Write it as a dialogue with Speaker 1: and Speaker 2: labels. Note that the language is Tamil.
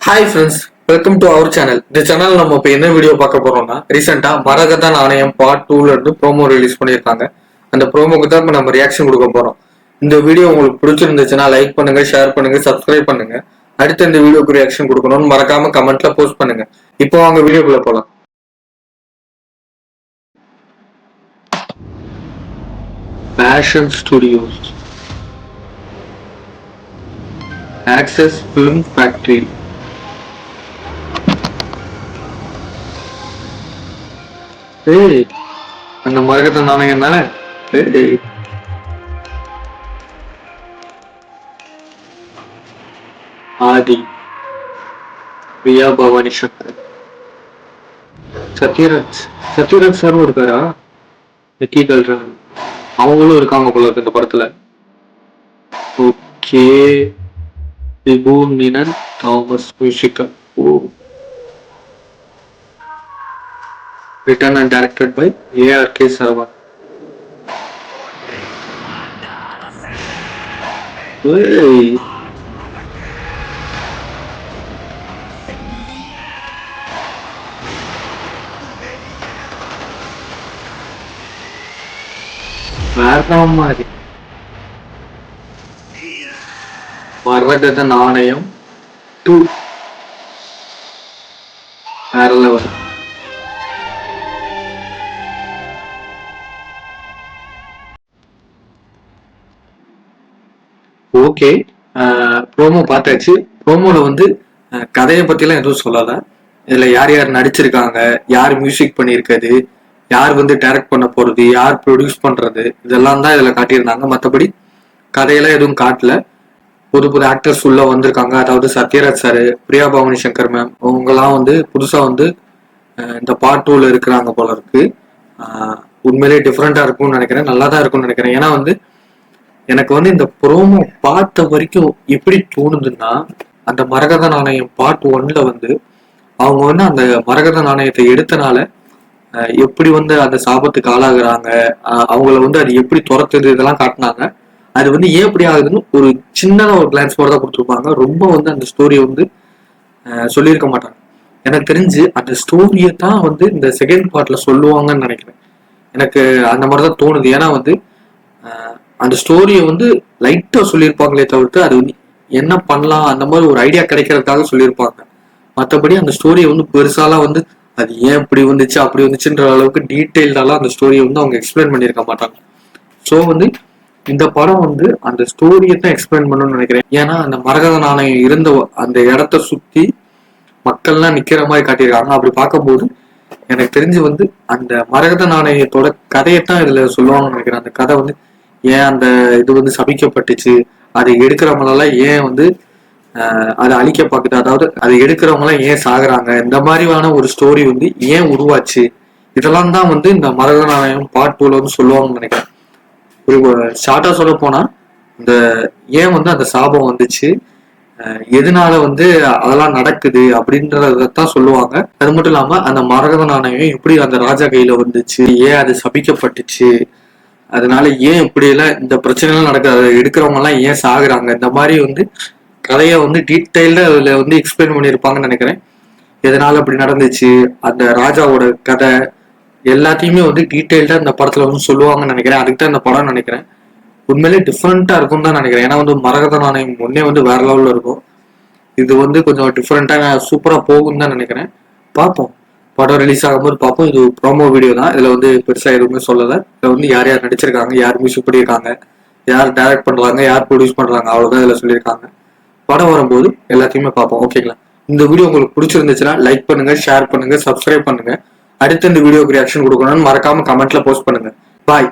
Speaker 1: Hi friends, welcome to our channel. இந்த சேனல் நம்ம இப்போ என்ன வீடியோ பார்க்க போறோம்னா ரீசெண்டா மரகத நாணயம் பார்ட் 2ல இருந்து ப்ரோமோ ரிலீஸ் பண்ணியிருக்காங்க. அந்த ப்ரோமோக்கு தான் நம்ம ரியாக்ஷன் கொடுக்க போறோம். இந்த வீடியோ உங்களுக்கு பிடிச்சிருந்துச்சுன்னா லைக் பண்ணுங்க, ஷேர் பண்ணுங்க, சப்ஸ்கிரைப் பண்ணுங்க. அடுத்து இந்த வீடியோக்கு ரியாக்ஷன் கொடுக்கணும்னு மறக்காம கமெண்ட்ல போஸ்ட் பண்ணுங்க. இப்போ வாங்க வீடியோக்குள்ள போலாம். Passion Studios, Access Film Factory. ஏய், அந்த மரகத நாணயம் தானே? ஏய், ஆதி, பிரியா பவானி சங்கர், சத்யராஜ் சாரும் இருக்காரா? விக்கி கல்ரானி அவங்களும் இருக்காங்க போல இருக்கு இந்த படத்துல. Okay, Vibhu Menon, Thomas musical. Oh, written and directed by A.R.K. Sarwan. Hey. வேற மாதிரி மரகத நாணயம் 2 வேற லெவல். ஓகே, ப்ரோமோ பார்த்தாச்சு. ப்ரோமோல வந்து கதையை பத்திலாம் எதுவும் சொல்லல. இதுல யார் யார் நடிச்சிருக்காங்க, யார் மியூசிக் பண்ணியிருக்காது, யார் வந்து டைரக்ட் பண்ண போறது, யார் ப்ரொடியூஸ் பண்றது, இதெல்லாம் தான் இதுல காட்டியிருந்தாங்க. மற்றபடி கதையெல்லாம் எதுவும் காட்டல. புது புது ஆக்டர்ஸ் உள்ள வந்திருக்காங்க. அதாவது சத்யராஜ் சாரு, பிரியா பவானி சங்கர் மேம், அவங்கெல்லாம் வந்து புதுசா வந்து இந்த பார்ட் 2ல இருக்கிறாங்க போல இருக்கு. உண்மையிலேயே டிஃப்ரெண்டா இருக்கும்னு நினைக்கிறேன். நல்லா தான் இருக்கும்னு நினைக்கிறேன். ஏன்னா வந்து எனக்கு வந்து இந்த ப்ரோமோ பார்த்த வரைக்கும் எப்படி தோணுதுன்னா, அந்த மரகத நாணயம் பார்ட் 1ல வந்து அவங்க வந்து அந்த மரகத நாணயத்தை எடுத்தனால எப்படி வந்து அந்த சாபத்துக்கு ஆளாகிறாங்க, அவங்கள வந்து அது எப்படி துரத்துது, இதெல்லாம் காட்டினாங்க. அது வந்து ஏன் எப்படி ஆகுதுன்னு ஒரு சின்னதா ஒரு கிளான்ஸ் போட தான் கொடுத்துருப்பாங்க. ரொம்ப வந்து அந்த ஸ்டோரியை வந்து சொல்லியிருக்க மாட்டாங்க. எனக்கு தெரிஞ்சு அந்த ஸ்டோரியை தான் வந்து இந்த செகண்ட் பார்ட்ல சொல்லுவாங்கன்னு நினைக்கிறேன். எனக்கு அந்த மாதிரிதான் தோணுது. ஏன்னா வந்து அந்த ஸ்டோரியை வந்து லைட்டா சொல்லியிருப்பாங்களே தவிர்த்து அது என்ன பண்ணலாம் அந்த மாதிரி ஒரு ஐடியா கிடைக்கிறதுக்காக சொல்லியிருப்பாங்க. மற்றபடி அந்த ஸ்டோரியை வந்து பெருசாலாம் வந்து அது ஏன் இப்படி வந்துச்சு அப்படி வந்துச்சுன்ற அளவுக்கு டீட்டெயில்டாலாம் அந்த ஸ்டோரியை வந்து அவங்க எக்ஸ்பிளைன் பண்ணியிருக்க மாட்டாங்க. ஸோ வந்து இந்த படம் வந்து அந்த ஸ்டோரியை தான் எக்ஸ்பிளைன் பண்ணணும்னு நினைக்கிறேன். ஏன்னா அந்த மரகத நாணயம் இருந்த அந்த இடத்த சுத்தி மக்கள்லாம் நிக்கிற மாதிரி காட்டியிருக்காங்க. அப்படி பார்க்கும்போது எனக்கு தெரிஞ்சு வந்து அந்த மரகத நாணயத்தோட கதையைத்தான் இதுல சொல்லுவாங்கன்னு நினைக்கிறேன். அந்த கதை வந்து ஏன் அந்த இது வந்து சபிக்கப்பட்டுச்சு, அதை எடுக்கிறவங்களெல்லாம் ஏன் வந்து அதை அழிக்க பார்க்குது, அதாவது அதை எடுக்கிறவங்களாம் ஏன் சாகுறாங்க, இந்த மாதிரியான ஒரு ஸ்டோரி வந்து ஏன் உருவாச்சு, இதெல்லாம் தான் வந்து இந்த மரகத நாணயம் பார்ட் 2ல வந்து சொல்லுவாங்கன்னு நினைக்கிறேன். ஒரு ஷார்ட்டா சொல்ல போனா இந்த ஏன் வந்து அந்த சாபம் வந்துச்சு, எதனால வந்து அதெல்லாம் நடக்குது அப்படின்றதான் சொல்லுவாங்க. அது மட்டும் இல்லாம அந்த மரகத நாணயம் எப்படி அந்த ராஜா கையில வந்துச்சு, ஏன் அது சபிக்கப்பட்டுச்சு, அதனால ஏன் இப்படி எல்லாம் இந்த பிரச்சனை எல்லாம் நடக்குது, அதை எடுக்கிறவங்க எல்லாம் ஏன் சாகுறாங்க, இந்த மாதிரி வந்து கதையை வந்து டீட்டெயில்டா அதுல வந்து எக்ஸ்பிளைன் பண்ணியிருப்பாங்கன்னு நினைக்கிறேன். எதனால அப்படி நடந்துச்சு, அந்த ராஜாவோட கதை எல்லாத்தையுமே வந்து டீட்டெயில்டா இந்த படத்துல வந்து சொல்லுவாங்கன்னு நினைக்கிறேன். அதுக்கு தான் இந்த படம் நினைக்கிறேன். உண்மையிலே டிஃப்ரெண்டா இருக்கும் தான் நினைக்கிறேன். ஏன்னா வந்து மரகத நாணயம் முன்னே வந்து வேற லெவல்ல இருக்கும். இது வந்து கொஞ்சம் டிஃப்ரெண்டா சூப்பரா போகும்னு தான் நினைக்கிறேன். பார்ப்போம், படம் ரிலீஸ் ஆகும்போது பார்ப்போம். இது ப்ரோமோ வீடியோ தான். இதுல வந்து பெருசா எதுவுமே சொல்லல. இதுல வந்து யார் யார் நடிச்சிருக்காங்க, யார் மியூசிக் பண்ணியிருக்காங்க, யார் டைரக்ட் பண்றாங்க, யார் ப்ரொடியூஸ் பண்றாங்க, அவ்வளவுதான் இதுல சொல்லியிருக்காங்க. படம் வரும்போது எல்லாத்தையுமே பார்ப்போம். ஓகேங்களா? இந்த வீடியோ உங்களுக்கு பிடிச்சிருந்துச்சுன்னா லைக் பண்ணுங்க, ஷேர் பண்ணுங்க, சப்ஸ்கிரைப் பண்ணுங்க. அடுத்த இந்த வீடியோக்கு ரியாக்ஷன் கொடுக்கணும்னு மறக்காம கமெண்ட்ல போஸ்ட் பண்ணுங்க. பாய்.